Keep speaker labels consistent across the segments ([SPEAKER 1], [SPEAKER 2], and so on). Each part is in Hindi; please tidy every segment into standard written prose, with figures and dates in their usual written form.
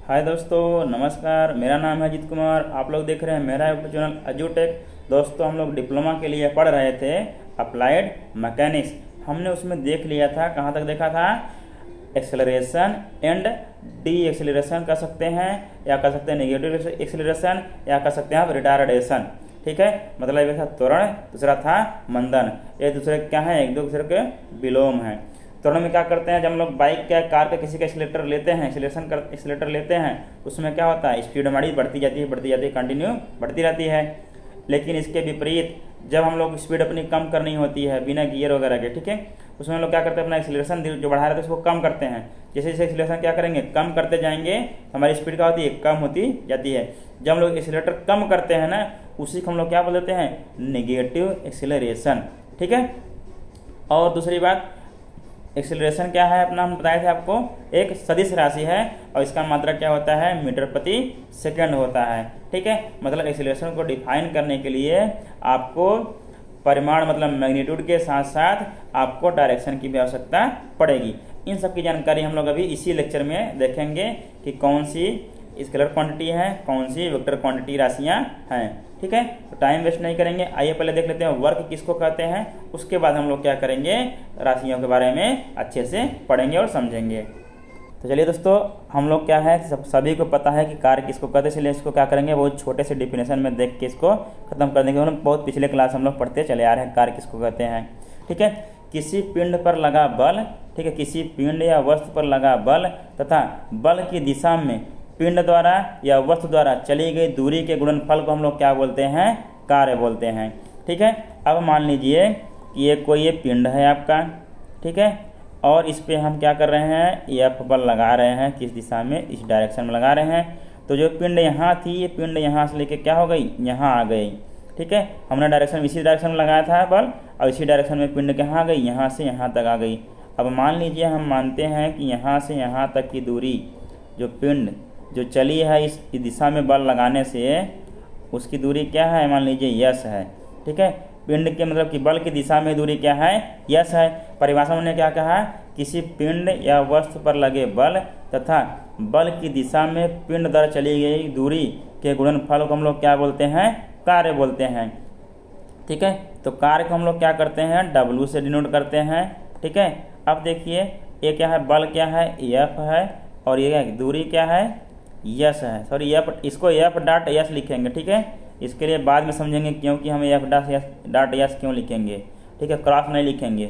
[SPEAKER 1] हाय दोस्तों, नमस्कार। मेरा नाम है अजीत कुमार। आप लोग देख रहे हैं मेरा यूट्यूब चैनल अजूटेक। दोस्तों, हम लोग डिप्लोमा के लिए पढ़ रहे थे अप्लाइड मैकेनिक्स। हमने उसमें देख लिया था, कहाँ तक देखा था? एक्सेलरेशन एंड डी एक्सेलरेशन कर सकते हैं, या कर सकते हैं नेगेटिव एक्सेलरेशन, या कर सकते हैं आप रिटार्डेशन। ठीक है, मतलब एक था त्वरण, दूसरा था मंदन। ये दूसरे क्या है? एक दूसरे के विलोम है। त्वरण में क्या करते हैं? जब हम लोग बाइक का, कार का किसी का एक्सीलेटर लेते हैं, एक्सीलेटर लेते हैं, उसमें क्या होता है? स्पीड हमारी बढ़ती जाती है, कंटिन्यू बढ़ती रहती है। लेकिन इसके विपरीत जब हम लोग स्पीड अपनी कम करनी होती है बिना गियर वगैरह के, ठीक है, उसमें हम लोग क्या करते हैं? अपना एक्सीलरेशन जो बढ़ा रहे थे उसको कम करते हैं। जैसे जैसे एक्सीलरेशन क्या करेंगे? कम करते जाएंगे, हमारी स्पीड क्या होती है? कम होती जाती है। जब हम लोग एक्सीलरेटर कम करते हैं ना, उसी को हम लोग क्या बोल देते हैं? Negative acceleration. ठीक है। और दूसरी बात, एक्सेलरेशन क्या है अपना? हम बताए थे आपको, एक सदिश राशि है और इसका मात्रक क्या होता है? मीटर प्रति सेकंड होता है। ठीक है, मतलब एक्सेलरेशन को डिफाइन करने के लिए आपको परिमाण मतलब मैग्नीट्यूड के साथ साथ आपको डायरेक्शन की भी आवश्यकता पड़ेगी। इन सब की जानकारी हम लोग अभी इसी लेक्चर में देखेंगे कि कौन सी स्केलर क्वांटिटी है, कौन सी वेक्टर क्वांटिटी राशियाँ हैं। ठीक है, तो टाइम वेस्ट नहीं करेंगे, आइए पहले देख लेते हैं वर्क किसको कहते हैं। उसके बाद हम लोग क्या करेंगे? राशियों के बारे में अच्छे से पढ़ेंगे और समझेंगे। तो चलिए दोस्तों, हम लोग क्या है, सभी को पता है कि कार्य किसको कहते हैं, इसलिए इसको क्या करेंगे? बहुत छोटे से डिफिनेशन में देख के इसको खत्म कर देंगे। हम लोग बहुत पिछले क्लास हम लोग पढ़ते चले आ रहे हैं कार्य किसको कहते हैं। ठीक है, किसी पिंड पर लगा बल, ठीक है, किसी पिंड या वस्तु पर लगा बल तथा बल की दिशा में पिंड द्वारा या वस्तु द्वारा चली गई दूरी के गुणनफल को हम लोग क्या बोलते हैं? कार्य बोलते हैं। ठीक है, अब मान लीजिए कि ये पिंड है आपका, ठीक है, और इस पे हम क्या कर रहे हैं? एफ बल लगा रहे हैं। किस दिशा में? इस डायरेक्शन में लगा रहे हैं। तो जो पिंड यहाँ थी, ये पिंड यहाँ से लेके क्या हो गई? यहाँ आ गई। ठीक है, हमने डायरेक्शन इसी डायरेक्शन में लगाया था बल, और इसी डायरेक्शन में पिंड कहाँ आ गई? यहाँ से यहाँ तक आ गई। अब मान लीजिए हम मानते हैं कि यहाँ से यहाँ तक की दूरी जो पिंड जो चली है इस दिशा में बल लगाने से, उसकी दूरी क्या है? मान लीजिए यस है। ठीक है, पिंड के मतलब कि बल की दिशा में दूरी क्या है? यस है। परिभाषा में क्या कहा? किसी पिंड या वस्तु पर लगे बल तथा बल की दिशा में पिंड द्वारा चली गई दूरी के गुणनफल को हम लोग क्या बोलते हैं? कार्य बोलते हैं। ठीक है, तो कार्य को हम लोग क्या करते हैं? W से डिनोट करते हैं। ठीक है, अब देखिए ये क्या है? बल क्या है? एफ है, और ये दूरी क्या है? यस है। सॉरी, एफ, इसको एफ डॉट यस लिखेंगे। ठीक है, इसके लिए बाद में समझेंगे क्योंकि हमें एफ डॉट यस क्यों लिखेंगे। ठीक है, क्रॉस नहीं लिखेंगे।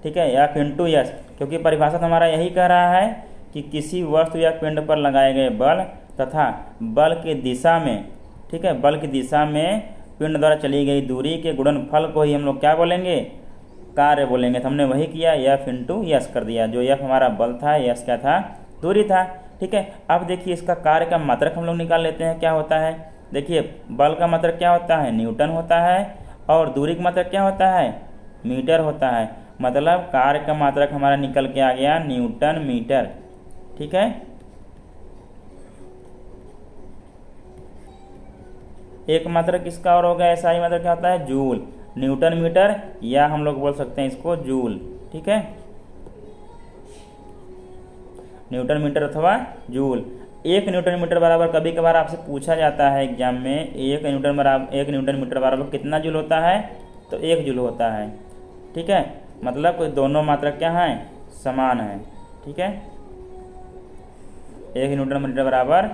[SPEAKER 1] ठीक है, एफ इंटू यस, क्योंकि परिभाषा हमारा यही कह रहा है कि किसी वस्तु या पिंड पर लगाए गए बल तथा बल की दिशा में, ठीक है, बल की दिशा में पिंड द्वारा चली गई दूरी के गुणनफल को ही हम लोग क्या बोलेंगे? कार्य बोलेंगे। तो हमने वही किया, एफ इंटू यस कर दिया। जो एफ हमारा बल था, यस क्या था? दूरी था। ठीक है, अब देखिए इसका कार्य का मात्रक हम लोग निकाल लेते हैं। क्या होता है? देखिए, बल का मात्रक क्या होता है? न्यूटन होता है, और दूरी का मात्रक क्या होता है? मीटर होता है। मतलब कार्य का मात्रक हमारा निकल के आ गया न्यूटन मीटर। ठीक है, एक मात्रक किसका और हो गया? ऐसा ही मात्रक क्या होता है? जूल। न्यूटन मीटर, या हम लोग बोल सकते हैं इसको जूल। ठीक है, न्यूटन मीटर अथवा जूल। एक न्यूटन मीटर बराबर कभी कभार आपसे पूछा जाता है एग्जाम में, एक न्यूटन मीटर बराबर कितना जूल होता है? तो 1 जूल होता है। ठीक है, मतलब दोनों मात्रक क्या हैं? समान है। ठीक है, 1 न्यूटन मीटर बराबर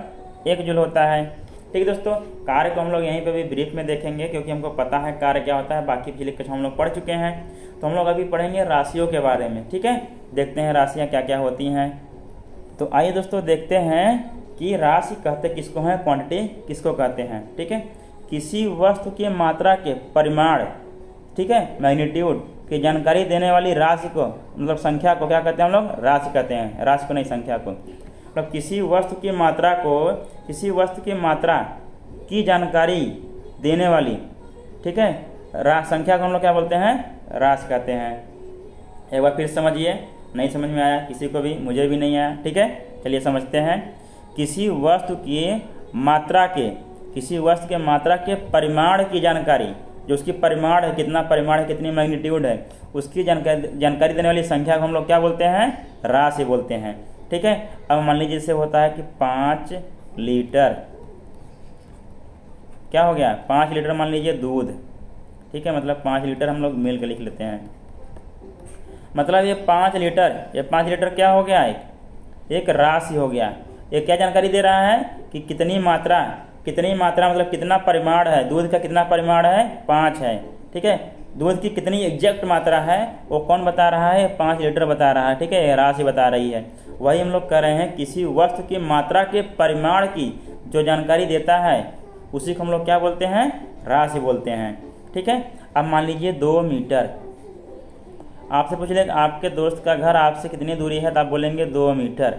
[SPEAKER 1] 1 जूल होता है। ठीक है दोस्तों, कार्य को हम लोग यहीं पे भी ब्रीफ में देखेंगे क्योंकि हमको पता है कार्य क्या होता है। बाकी पिछले कुछ हम लोग पढ़ चुके हैं। तो हम लोग अभी पढ़ेंगे राशियों के बारे में। ठीक है, देखते हैं राशियाँ क्या क्या होती हैं। तो आइए दोस्तों देखते हैं कि राशि कहते किसको हैं, क्वांटिटी किसको कहते हैं। ठीक है, किसी वस्तु की मात्रा के परिमाण, ठीक है, मैग्नीट्यूड की जानकारी देने वाली राशि को, मतलब संख्या को क्या कहते हैं हम लोग? राशि कहते हैं। राशि को नहीं, संख्या को। मतलब किसी वस्तु की मात्रा को, किसी वस्तु की मात्रा की जानकारी देने वाली, ठीक है, संख्या को हम लोग क्या बोलते हैं? राशि कहते हैं। एक बार फिर समझिए, नहीं समझ में आया किसी को भी, मुझे भी नहीं आया। ठीक है, चलिए समझते हैं। किसी वस्तु के मात्रा के परिमाण की जानकारी, जो उसकी परिमाण है, कितना परिमाण है, कितनी मैग्नीट्यूड है, उसकी जानकारी देने वाली संख्या को हम लोग क्या बोलते हैं? राशि बोलते हैं। ठीक ठीक है। अब मान लीजिए जैसे होता है कि 5 लीटर, क्या हो गया, 5 लीटर मान लीजिए दूध, ठीक है, मतलब 5 लीटर हम लोग मिल के लिख लेते हैं। मतलब ये 5 लीटर क्या हो गया, एक राशि हो गया। ये क्या जानकारी दे रहा है कि कितनी मात्रा मतलब कितना परिमाण है, दूध का कितना परिमाण है, 5 है, ठीक है। दूध की कितनी एग्जैक्ट मात्रा है वो कौन बता रहा है, 5 लीटर बता रहा है, ठीक है, ये राशि बता रही है। वही हम लोग कह रहे हैं, किसी वस्तु की मात्रा के परिमाण की जो जानकारी देता है उसी को हम लोग क्या बोलते हैं, राशि बोलते हैं, ठीक है। अब मान लीजिए 2 मीटर, आपसे पूछ ले आपके दोस्त का घर आपसे कितनी दूरी है, तो आप बोलेंगे 2 मीटर।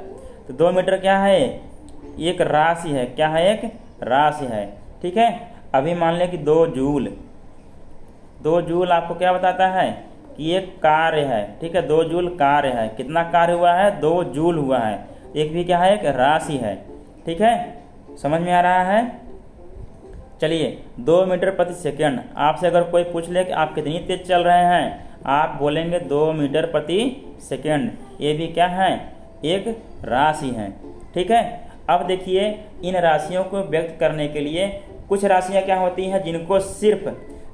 [SPEAKER 1] तो 2 मीटर क्या है, एक राशि है, क्या है, एक राशि है, ठीक है। अभी मान लें कि 2 जूल आपको क्या बताता है कि एक कार्य है, ठीक है, 2 जूल कार्य है। कितना कार्य हुआ है, 2 जूल हुआ है। एक भी क्या है, एक राशि है, ठीक है, समझ में आ रहा है। चलिए 2 मीटर प्रति सेकेंड, आपसे अगर कोई पूछ ले कि आप कितनी तेज चल रहे हैं, आप बोलेंगे 2 मीटर प्रति सेकेंड। ये भी क्या है, एक राशि है, ठीक है। अब देखिए इन राशियों को व्यक्त करने के लिए कुछ राशियां क्या होती हैं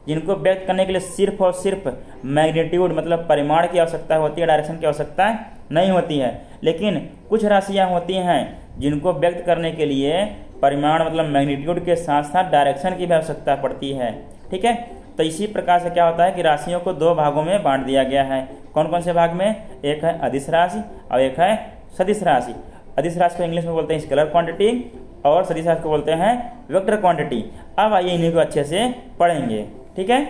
[SPEAKER 1] जिनको व्यक्त करने के लिए सिर्फ और सिर्फ मैग्नीट्यूड मतलब परिमाण की आवश्यकता होती है, डायरेक्शन की आवश्यकता नहीं होती है। लेकिन कुछ राशियां होती हैं जिनको व्यक्त करने के लिए परिमाण मतलब मैग्नीट्यूड के साथ साथ डायरेक्शन की भी आवश्यकता पड़ती है, ठीक है। तो इसी प्रकार से क्या होता है कि राशियों को 2 भागों में बांट दिया गया है। कौन कौन से भाग में, एक है अदिश राशि और एक है सदिश राशि। अदिश राशि को इंग्लिश में बोलते हैं स्केलर क्वांटिटी और सदिश राशि को बोलते हैं वेक्टर क्वांटिटी। अब आइए इन्हीं को अच्छे से पढ़ेंगे, ठीक है।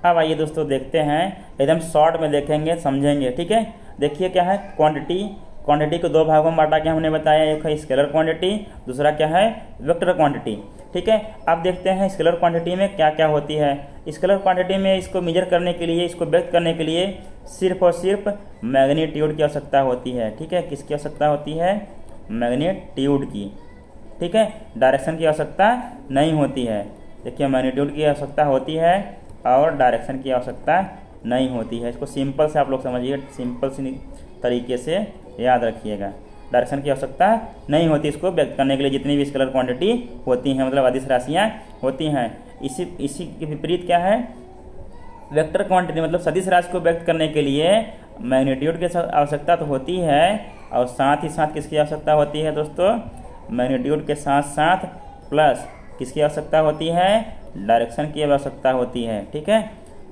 [SPEAKER 1] अब आइए दोस्तों देखते हैं, एकदम शॉर्ट में देखेंगे, समझेंगे, ठीक है। देखिए क्या है, क्वांटिटी को 2 भागों में बांटा के हमने बताया, एक है स्केलर क्वांटिटी, दूसरा क्या है, वेक्टर क्वांटिटी, ठीक है। अब देखते हैं स्केलर क्वांटिटी में क्या क्या होती है। स्केलर क्वांटिटी में इसको मेजर करने के लिए, इसको व्यक्त करने के लिए सिर्फ और सिर्फ मैग्नीट्यूड की आवश्यकता होती है, ठीक है। किसकी आवश्यकता होती है, मैग्नीट्यूड की, ठीक है, डायरेक्शन की आवश्यकता नहीं होती है। देखिए मैग्नीट्यूड की आवश्यकता होती है और डायरेक्शन की आवश्यकता नहीं होती है। इसको सिंपल से आप लोग समझिए, सिंपल से तरीके से याद रखिएगा। डायरेक्शन की आवश्यकता नहीं होती इसको व्यक्त करने के लिए, जितनी भी स्केलर क्वांटिटी होती हैं मतलब अदिश राशियाँ होती हैं। इसी के विपरीत क्या है, वेक्टर क्वांटिटी मतलब सदिश राशि को व्यक्त करने के लिए मैग्नीट्यूड की आवश्यकता तो होती है और साथ ही साथ किसकी आवश्यकता होती है दोस्तों, मैग्नीट्यूड के साथ साथ प्लस किसकी आवश्यकता होती है, डायरेक्शन की आवश्यकता होती है, ठीक है।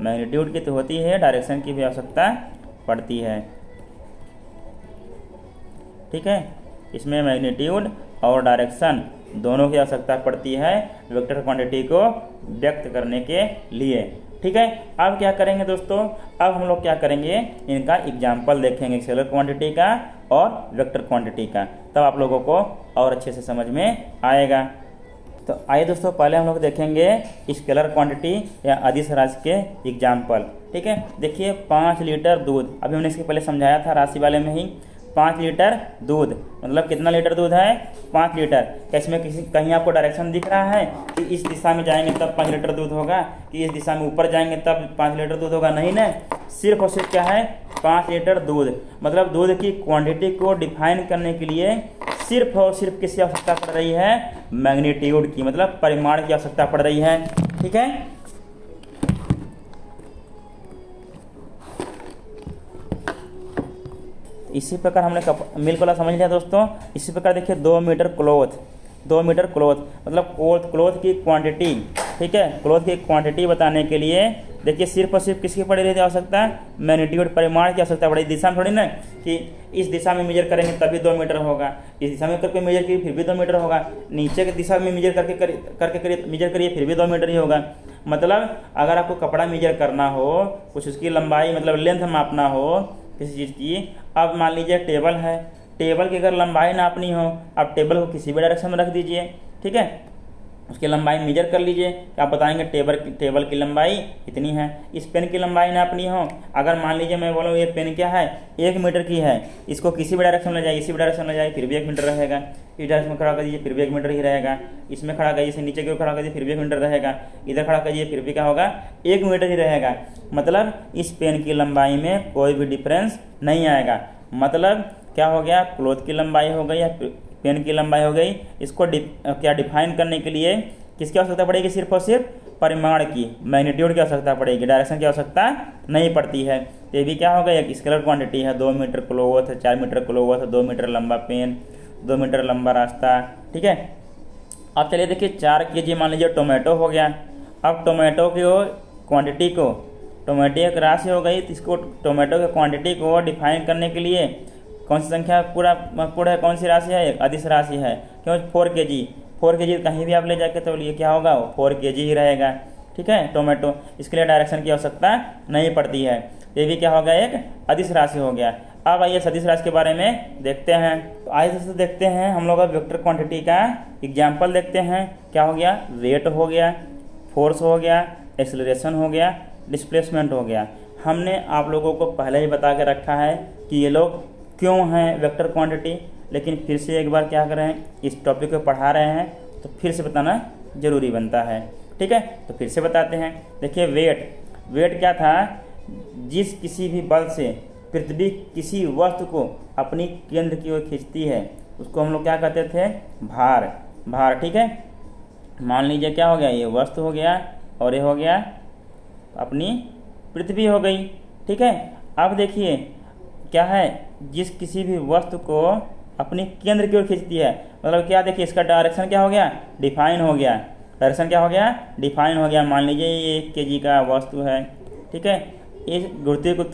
[SPEAKER 1] मैग्नीट्यूड की तो होती है, डायरेक्शन की भी आवश्यकता पड़ती है, ठीक है। इसमें मैग्नीट्यूड और डायरेक्शन दोनों की आवश्यकता पड़ती है वेक्टर क्वांटिटी को व्यक्त करने के लिए, ठीक है। अब क्या करेंगे दोस्तों, अब हम लोग क्या करेंगे, इनका एग्जाम्पल देखेंगे स्केलर क्वांटिटी का और वेक्टर क्वांटिटी का, तब आप लोगों को और अच्छे से समझ में आएगा। तो आइए दोस्तों पहले हम लोग देखेंगे स्केलर क्वांटिटी या अदिश राशि के एग्जाम्पल, ठीक है। देखिए 5 लीटर दूध, अभी हमने इसके पहले समझाया था राशि वाले में ही। 5 लीटर दूध मतलब कितना लीटर दूध है, 5 लीटर। क्या इसमें कहीं आपको डायरेक्शन दिख रहा है कि इस दिशा में जाएंगे तब 5 लीटर दूध होगा, कि इस दिशा में ऊपर जाएंगे तब 5 लीटर दूध होगा, नहीं ना। सिर्फ और सिर्फ क्या है, 5 लीटर दूध। मतलब दूध की क्वांटिटी को डिफाइन करने के लिए सिर्फ और सिर्फ किसकी आवश्यकता पड़ रही है, मैग्नीट्यूड की मतलब परिमाण की आवश्यकता पड़ रही है, ठीक है। इसी प्रकार हमने मिल्क वाला समझ लिया दोस्तों। इसी प्रकार देखिए 2 मीटर क्लोथ मतलब क्लोथ की क्वांटिटी, ठीक है। क्लोथ की क्वांटिटी बताने के लिए देखिए सिर्फ और सिर्फ किसकी पड़ रही थी आवश्यकता, मैग्नीट्यूड परिमाण की आवश्यकता पड़ी। दिशा में थोड़ी ना कि इस दिशा में मेजर करेंगे तभी 2 मीटर होगा, इस दिशा में करके मेजर करिए फिर भी 2 मीटर होगा, नीचे की दिशा में मेजर करके मेजर करिए फिर भी 2 मीटर ही होगा। मतलब अगर आपको कपड़ा मेजर करना हो, कुछ उसकी लंबाई मतलब लेंथ मापना हो किसी चीज़ की, अब मान लीजिए टेबल है, टेबल की अगर लंबाई नापनी हो, आप टेबल को किसी भी डायरेक्शन में रख दीजिए, ठीक है, उसकी लंबाई मेजर कर लीजिए, आप बताएंगे टेबल की लंबाई इतनी है। इस पेन की लंबाई नापनी हो, अगर मान लीजिए मैं बोलूँ ये पेन क्या है, 1 मीटर की है, इसको किसी भी डायरेक्शन में ले जाए, इसी भी डायरेक्शन में जाए फिर भी 1 मीटर रहेगा, इस डायरेक्शन में खड़ा कर दीजिए फिर भी 1 मीटर ही रहेगा, इसमें खड़ा करिए, इसे नीचे की ओर खड़ा करिए फिर भी 1 मीटर रहेगा, इधर खड़ा करिए फिर भी क्या होगा, 1 मीटर ही रहेगा। मतलब इस पेन की लंबाई में कोई भी डिफरेंस नहीं आएगा। मतलब क्या हो गया, क्लोथ की लंबाई हो गई या पेन की लंबाई हो गई, इसको क्या डिफाइन करने के लिए किसकी आवश्यकता पड़ेगी, सिर्फ और सिर्फ परिमाण की, मैग्नीट्यूड की आवश्यकता पड़ेगी, डायरेक्शन की आवश्यकता नहीं पड़ती है। तो ये भी क्या होगा, एक स्केलर क्वांटिटी है, 2 metre cloth, 4 metre cloth, 2 metre लंबा पेन, 2 मीटर लंबा रास्ता। ठीक है, अब चलिए देखिए 4 kg मान लीजिए टोमेटो हो गया। अब टोमेटो की क्वांटिटी को, टोमेटो एक राशि हो गई, तो इसको टोमेटो की क्वांटिटी को डिफाइन करने के लिए कौन सी संख्या पूरा महत्वपूर्ण है, कौन सी राशि है, एक अदिश राशि है। क्यों, 4 kg, 4 kg कहीं भी आप ले जाके तो ये क्या होगा, वो 4 kg ही रहेगा। ठीक है, टोमेटो, इसके लिए डायरेक्शन की आवश्यकता नहीं पड़ती है। ये भी क्या हो गया, एक अदिश राशि हो गया। अब आइए सदिश राशि के बारे में देखते हैं। तो आइए सबसे देखते हैं हम लोग वेक्टर क्वांटिटी का एग्जाम्पल देखते हैं। क्या हो गया, वेट हो गया, फोर्स हो गया, एक्सेलरेशन हो गया, डिस्प्लेसमेंट हो गया। हमने आप लोगों को पहले ही बता के रखा है कि ये लोग क्यों हैं वेक्टर क्वांटिटी, लेकिन फिर से एक बार क्या करें, इस टॉपिक को पढ़ा रहे हैं तो फिर से बताना जरूरी बनता है। ठीक है, तो फिर से बताते हैं। देखिए वेट क्या था, जिस किसी भी बल से पृथ्वी किसी वस्तु को अपनी केंद्र की ओर खींचती है उसको हम लोग क्या कहते थे, भार। ठीक है, मान लीजिए क्या हो गया, ये वस्तु हो गया और ये हो गया अपनी पृथ्वी हो गई। ठीक है, अब देखिए क्या है, जिस किसी भी वस्तु को अपनी केंद्र की ओर खींचती है, मतलब क्या, देखिए इसका डायरेक्शन क्या हो गया, डिफाइन हो गया। डायरेक्शन क्या हो गया, डिफाइन हो गया। मान लीजिए ये 1 kg का वस्तु है। ठीक है, इस गुरुत्वीय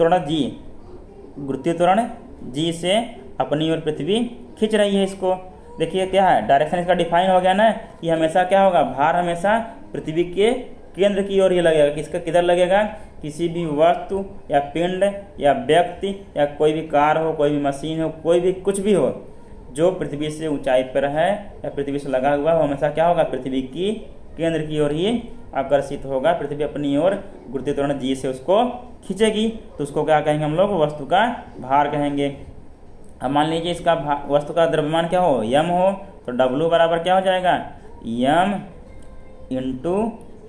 [SPEAKER 1] त्वरण जी से अपनी ओर पृथ्वी खींच रही है इसको। देखिए क्या है, डायरेक्शन इसका डिफाइन हो गया ना, कि हमेशा क्या होगा, भार हमेशा पृथ्वी के केंद्र की ओर ही लगेगा। किसका, किधर लगेगा, किसी भी वस्तु या पिंड या व्यक्ति या कोई भी कार हो, कोई भी मशीन हो, कोई भी कुछ भी हो जो पृथ्वी से ऊंचाई पर है या पृथ्वी से लगा हुआ है, हमेशा क्या होगा, पृथ्वी की केंद्र की ओर ही आकर्षित होगा। पृथ्वी अपनी ओर गुरुत्वीय त्वरण जी से उसको खींचेगी, तो उसको क्या कहेंगे हम लोग, वस्तु का भार कहेंगे। अब मान लीजिए इसका वस्तु का द्रव्यमान क्या हो, m हो, तो W बराबर क्या हो जाएगा, m इंटू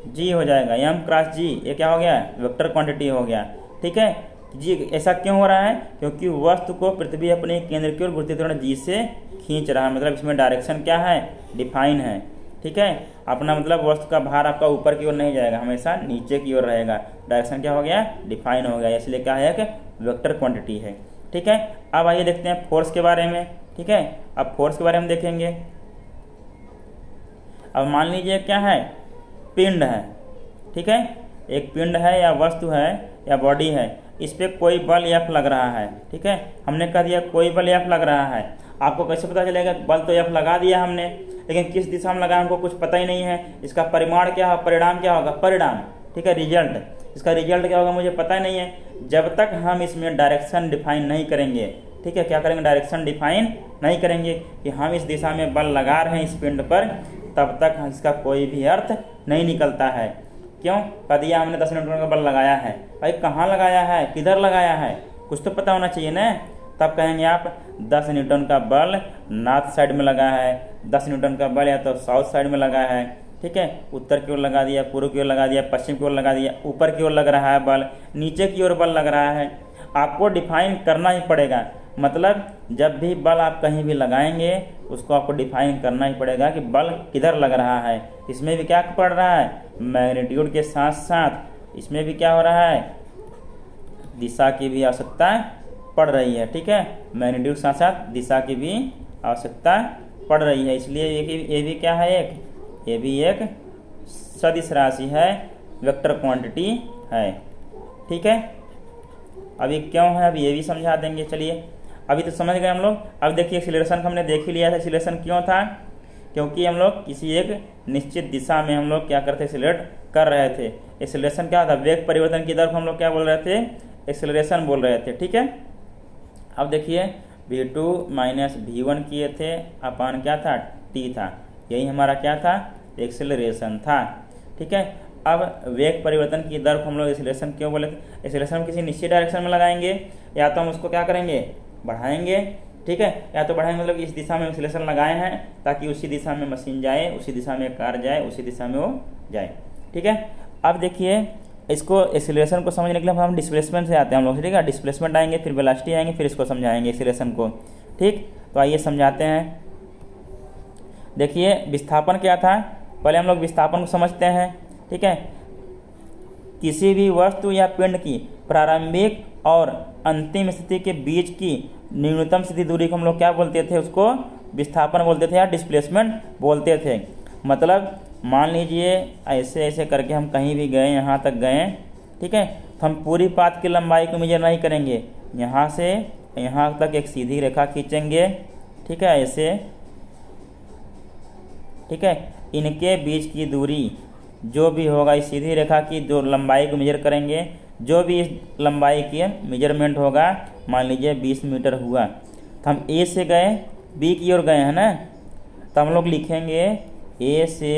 [SPEAKER 1] जी हो जाएगा, m क्रॉस जी। ये क्या हो गया, वेक्टर क्वांटिटी हो गया। ठीक है जी, ऐसा क्यों हो रहा है, क्योंकि वस्तु को पृथ्वी अपने केंद्र की ओर गुरुत्वीय त्वरण जी से खींच रहा है, मतलब इसमें डायरेक्शन क्या है, डिफाइन है। ठीक है, अपना मतलब वस्तु का भार आपका ऊपर की ओर नहीं जाएगा, हमेशा नीचे की ओर रहेगा। डायरेक्शन क्या हो गया, डिफाइन हो गया, इसलिए क्या है, कि वेक्टर क्वांटिटी है। ठीक है, अब आइए देखते हैं फोर्स के बारे में। ठीक है, अब फोर्स के बारे में देखेंगे। अब मान लीजिए क्या है, पिंड है। ठीक है, एक पिंड है या वस्तु है या बॉडी है, इस पर कोई बल F लग रहा है। ठीक है, हमने कह दिया कोई बल F लग रहा है। आपको कैसे पता चलेगा, बल तो F लगा दिया हमने, लेकिन किस दिशा में लगाया हमको कुछ पता ही नहीं है। इसका परिमाण क्या है, परिणाम क्या होगा, परिणाम। ठीक है, रिजल्ट, इसका रिजल्ट क्या होगा मुझे पता नहीं है। जब तक हम इसमें डायरेक्शन डिफाइन नहीं करेंगे, ठीक है, क्या करेंगे, डायरेक्शन डिफाइन नहीं करेंगे कि हम इस दिशा में बल लगा रहे हैं इस पिंड पर, तब तक इसका कोई भी अर्थ नहीं निकलता है। क्यों, कह दिया हमने 10 न्यूटन का बल लगाया है, भाई कहाँ लगाया है, किधर लगाया है, कुछ तो पता होना चाहिए ना। तब कहेंगे आप 10 न्यूटन का बल नॉर्थ साइड में लगा है, 10 न्यूटन का बल या तो साउथ साइड में लगा है। ठीक है, उत्तर की ओर लगा दिया, पूर्व की ओर लगा दिया, पश्चिम की ओर लगा दिया, ऊपर की ओर लग रहा है बल, नीचे की ओर बल लग रहा है। आपको डिफाइन करना ही पड़ेगा, मतलब जब भी बल आप कहीं भी लगाएंगे उसको आपको डिफाइन करना ही पड़ेगा कि बल किधर लग रहा है। इसमें भी क्या पड़ रहा है, मैग्नीट्यूड के साथ साथ इसमें भी क्या हो रहा है, दिशा की भी आवश्यकता पड़ रही है। ठीक है, मैग्नीट्यूड के साथ साथ दिशा की भी आवश्यकता पड़ रही है, इसलिए ये भी क्या है, ये भी एक सदिश राशि है, वेक्टर क्वांटिटी है। ठीक है, अभी क्यों है अभी ये भी समझा देंगे। चलिए, अभी तो समझ गए हम लोग। अब देखिए एक्सीलरेशन का हमने देख ही लिया था। एक्सीलरेशन क्यों था, क्योंकि हम लोग किसी एक निश्चित दिशा में हम लोग क्या करते, एक्सीलरेट कर रहे थे। एक्सीलरेशन क्या था, वेग परिवर्तन की दर को हम लोग क्या बोल रहे थे, एक्सीलरेशन बोल रहे थे। ठीक है, अब देखिए v2 माइनस v1 किए थे अपान क्या था, t था, यही हमारा क्या था, एक्सीलरेशन था। ठीक है, अब वेग परिवर्तन की दर को हम लोग एक्सीलरेशन क्यों बोले थे, एक्सीलरेशन हम किसी निश्चित डायरेक्शन में लगाएंगे, या तो हम उसको क्या करेंगे, बढ़ाएंगे। ठीक है, या तो बढ़ाएंगे मतलब इस दिशा में एक्सीलरेशन लगाए हैं ताकि उसी दिशा में मशीन जाए, उसी दिशा में कार जाए, उसी दिशा में वो जाए। ठीक है, अब देखिए इसको एक्सीलरेशन को समझने के लिए हम डिस्प्लेसमेंट से आते हैं हम लोग। ठीक है, डिस्प्लेसमेंट आएंगे, फिर वेलोसिटी आएंगे, फिर इसको समझाएंगे एक्सीलरेशन को। ठीक, तो आइए समझाते हैं। देखिए विस्थापन क्या था, पहले हम लोग विस्थापन को समझते हैं। ठीक है, किसी भी वस्तु या पिंड की प्रारंभिक और अंतिम स्थिति के बीच की न्यूनतम स्थिति दूरी को हम लोग क्या बोलते थे, उसको विस्थापन बोलते थे या डिस्प्लेसमेंट बोलते थे। मतलब मान लीजिए ऐसे ऐसे करके हम कहीं भी गए, यहाँ तक गए, ठीक है, तो हम पूरी पाथ की लंबाई को मेजर नहीं करेंगे, यहाँ से यहाँ तक एक सीधी रेखा खींचेंगे, ठीक है, ऐसे, ठीक है, इनके बीच की दूरी जो भी होगा, इस सीधी रेखा की जो लंबाई को मेजर करेंगे, जो भी इस लंबाई की मेजरमेंट होगा, मान लीजिए 20 मीटर हुआ, तो हम ए से गए बी की ओर गए हैं ना, तो हम लोग लिखेंगे ए से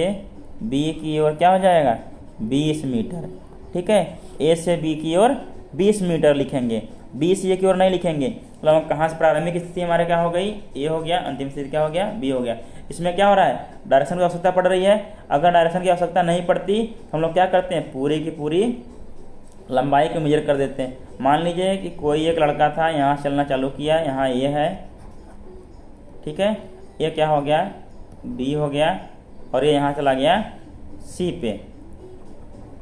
[SPEAKER 1] बी की ओर क्या हो जाएगा 20 मीटर। ठीक है, ए से बी की ओर 20 मीटर लिखेंगे, बी से ए की ओर नहीं लिखेंगे। मतलब हम कहाँ से प्रारंभिक स्थिति हमारे क्या हो गई, ए हो गया, अंतिम स्थिति क्या हो गया, बी हो गया। इसमें क्या हो रहा है, डायरेक्शन की आवश्यकता पड़ रही है। अगर डायरेक्शन की आवश्यकता नहीं पड़ती तो हम लोग क्या करते हैं, पूरी की पूरी लंबाई को मेजर कर देते हैं। मान लीजिए कि कोई एक लड़का था, यहाँ चलना चालू किया, यहाँ ए है, ठीक है, ये क्या हो गया बी हो गया, और ये यहाँ चला गया सी पे।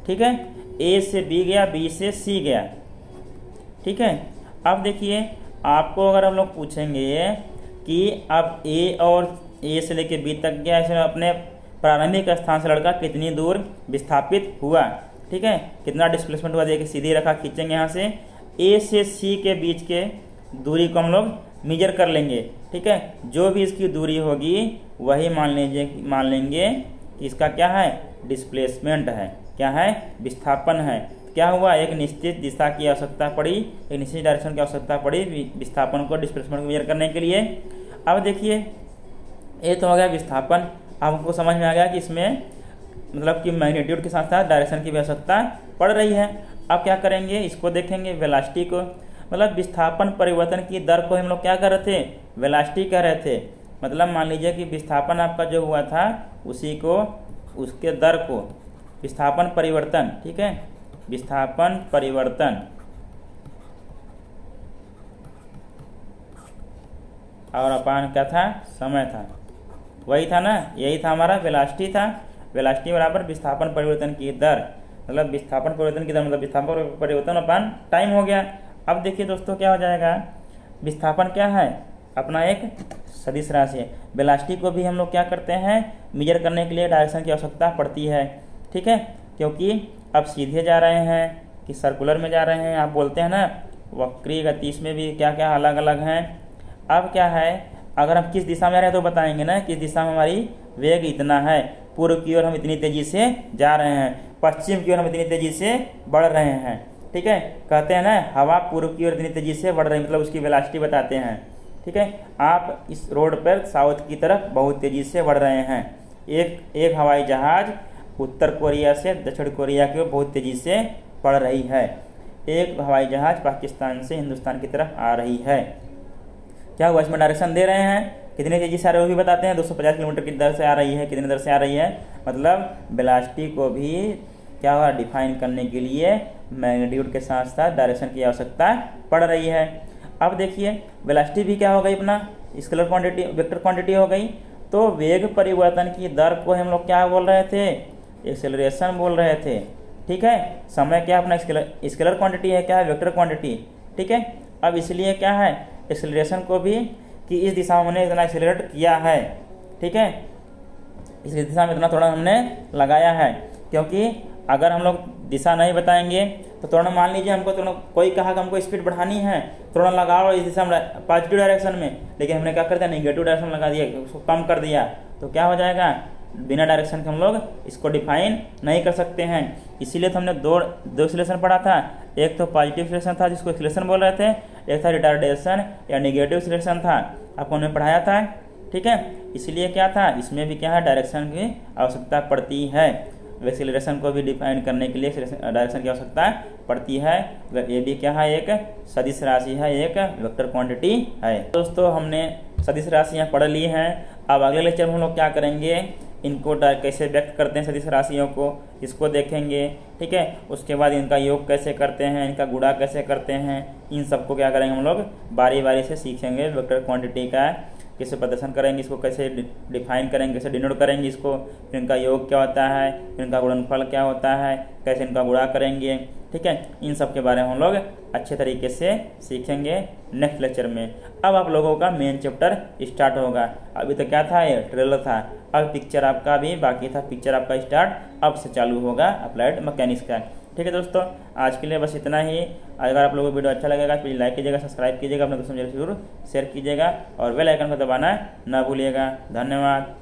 [SPEAKER 1] ठीक है, ए से बी गया, बी से सी गया। ठीक है, अब देखिए आपको अगर हम लोग पूछेंगे कि अब ए और ए से लेके बी तक गया, इसमें अपने प्रारंभिक स्थान से लड़का कितनी दूर विस्थापित हुआ, ठीक है, कितना डिस्प्लेसमेंट हुआ, देखिए सीधी रेखा खींचेंगे यहाँ से, ए से सी के बीच के दूरी को हम लोग मेजर कर लेंगे। ठीक है, जो भी इसकी दूरी होगी वही मान लेंगे कि इसका क्या है, डिस्प्लेसमेंट है, क्या है, विस्थापन है। क्या हुआ, एक निश्चित दिशा की आवश्यकता पड़ी, एक निश्चित डायरेक्शन की आवश्यकता पड़ी विस्थापन को, डिस्प्लेसमेंट को मेजर करने के लिए। अब देखिए ये तो हो गया विस्थापन। आपको समझ में आ गया कि इसमें मतलब कि मैग्नीट्यूड के साथ साथ डायरेक्शन की भी आवश्यकता पड़ रही है। अब क्या करेंगे, इसको देखेंगे वेलोसिटी को, मतलब विस्थापन परिवर्तन की दर को हम लोग क्या कर रहे थे, वेलोसिटी कह रहे थे। मतलब मान लीजिए कि विस्थापन आपका जो हुआ था उसी को, उसके दर को विस्थापन परिवर्तन, ठीक है, विस्थापन परिवर्तन और अपान क्या था, समय था, वही था ना, यही था हमारा वेलोसिटी था। वेलोसिटी बराबर विस्थापन परिवर्तन की दर, मतलब विस्थापन परिवर्तन की दर मतलब विस्थापन परिवर्तन अपान टाइम हो गया। अब देखिए दोस्तों क्या हो जाएगा, विस्थापन क्या है, अपना एक सदिश राशि है। वेलोसिटी को भी हम लोग क्या करते हैं, मेजर करने के लिए डायरेक्शन की आवश्यकता पड़ती है। ठीक है, क्योंकि अब सीधे जा रहे हैं कि सर्कुलर में जा रहे हैं, आप बोलते हैं ना वक्रीय गति, इसमें भी क्या क्या अलग अलग हैं। अब क्या है, अगर हम किस दिशा में जा रहे हैं तो बताएंगे ना, किस दिशा में हमारी वेग इतना है, पूर्व की ओर हम इतनी तेजी से जा रहे हैं, पश्चिम की ओर हम इतनी तेजी से बढ़ रहे हैं। ठीक है, कहते हैं ना हवा पूर्व की ओर इतनी तेजी से बढ़ रही है, मतलब उसकी वेलोसिटी बताते हैं। ठीक है, आप इस रोड पर साउथ की तरफ बहुत तेजी से बढ़ रहे हैं। एक हवाई जहाज उत्तर कोरिया से दक्षिण कोरिया की ओर बहुत तेजी से बढ़ रही है, एक हवाई जहाज पाकिस्तान से हिंदुस्तान की तरफ आ रही है। क्या हुआ, इसमें डायरेक्शन दे रहे हैं, कितनी तेजी से आ रही है वो भी बताते हैं, 250 किलोमीटर की दर से आ रही है, कितनी दर से आ रही है। मतलब वेलोसिटी को भी क्या हुआ, डिफाइन करने के लिए मैग्नीट्यूड के साथ साथ डायरेक्शन की आवश्यकता पड़ रही है। अब देखिए वेलोसिटी भी क्या हो गई, अपना स्केलर क्वांटिटी, वेक्टर क्वांटिटी हो गई। तो वेग परिवर्तन की दर को हम लोग क्या बोल रहे थे, एक्सेलरेशन बोल रहे थे। ठीक है, समय क्या अपना स्केलर क्वांटिटी है, क्या है, वेक्टर क्वांटिटी। ठीक है, अब इसलिए क्या है, एक्सेलरेशन को भी कि इस दिशा में हमने इतना एक्सेलरेट किया है। ठीक है, इस दिशा में इतना थोड़ा हमने लगाया है, क्योंकि अगर हम लोग दिशा नहीं बताएंगे तो थोड़ा मान लीजिए हमको थोड़ा कोई कहा कि हमको स्पीड बढ़ानी है, थोड़ा लगाओ इस दिशा में पॉजिटिव डायरेक्शन में, लेकिन हमने क्या कर दिया, नेगेटिव डायरेक्शन लगा दिया, उसको कम कर दिया, तो क्या हो जाएगा, बिना डायरेक्शन के हम लोग इसको डिफाइन नहीं कर सकते हैं। इसीलिए तो हमने दो एक्सेलरेशन पढ़ा था, एक तो पॉजिटिव एक्सेलरेशन था जिसको एक्सेलरेशन बोल रहे थे, एक था रिटार्डेशन या नेगेटिव एक्सेलरेशन था, आपको हमने पढ़ाया था। ठीक है, इसलिए क्या था, इसमें भी क्या है, डायरेक्शन की आवश्यकता पड़ती है। एक्सेलरेशन को भी डिफाइन करने के लिए डायरेक्शन की आवश्यकता पड़ती है। ये भी क्या है, एक सदिश राशि है, एक वेक्टर क्वांटिटी है। दोस्तों हमने सदिश राशियाँ पढ़ ली हैं। अब अगले लेक्चर में हम लोग क्या करेंगे इनको कैसे व्यक्त करते हैं सदिश राशियों को, इसको देखेंगे। ठीक है, उसके बाद इनका योग कैसे करते हैं, इनका गुणा कैसे करते हैं, इन सबको क्या करेंगे हम लोग बारी बारी से सीखेंगे। वेक्टर क्वांटिटी का कैसे प्रदर्शन करेंगे, इसको कैसे डिफाइन करेंगे, कैसे डिनोट करेंगे इसको, फिर इनका योग क्या होता है, फिर इनका गुणनफल क्या होता है, कैसे इनका गुणा करेंगे। ठीक है, इन सब के बारे में हम लोग अच्छे तरीके से सीखेंगे नेक्स्ट लेक्चर में। अब आप लोगों का मेन चैप्टर स्टार्ट होगा। अभी तो क्या था, ये ट्रेलर था, अब पिक्चर आपका भी बाकी था। पिक्चर आपका स्टार्ट अब से चालू होगा अप्लाइड मैकेनिक्स का। ठीक है दोस्तों, आज के लिए बस इतना ही। अगर आप लोगों को वीडियो अच्छा लगेगा प्लीज़ लाइक कीजिएगा, सब्सक्राइब कीजिएगा, अपने दोस्तों में जरूर शेयर कीजिएगा और बेल आइकन को दबाना न भूलिएगा। धन्यवाद।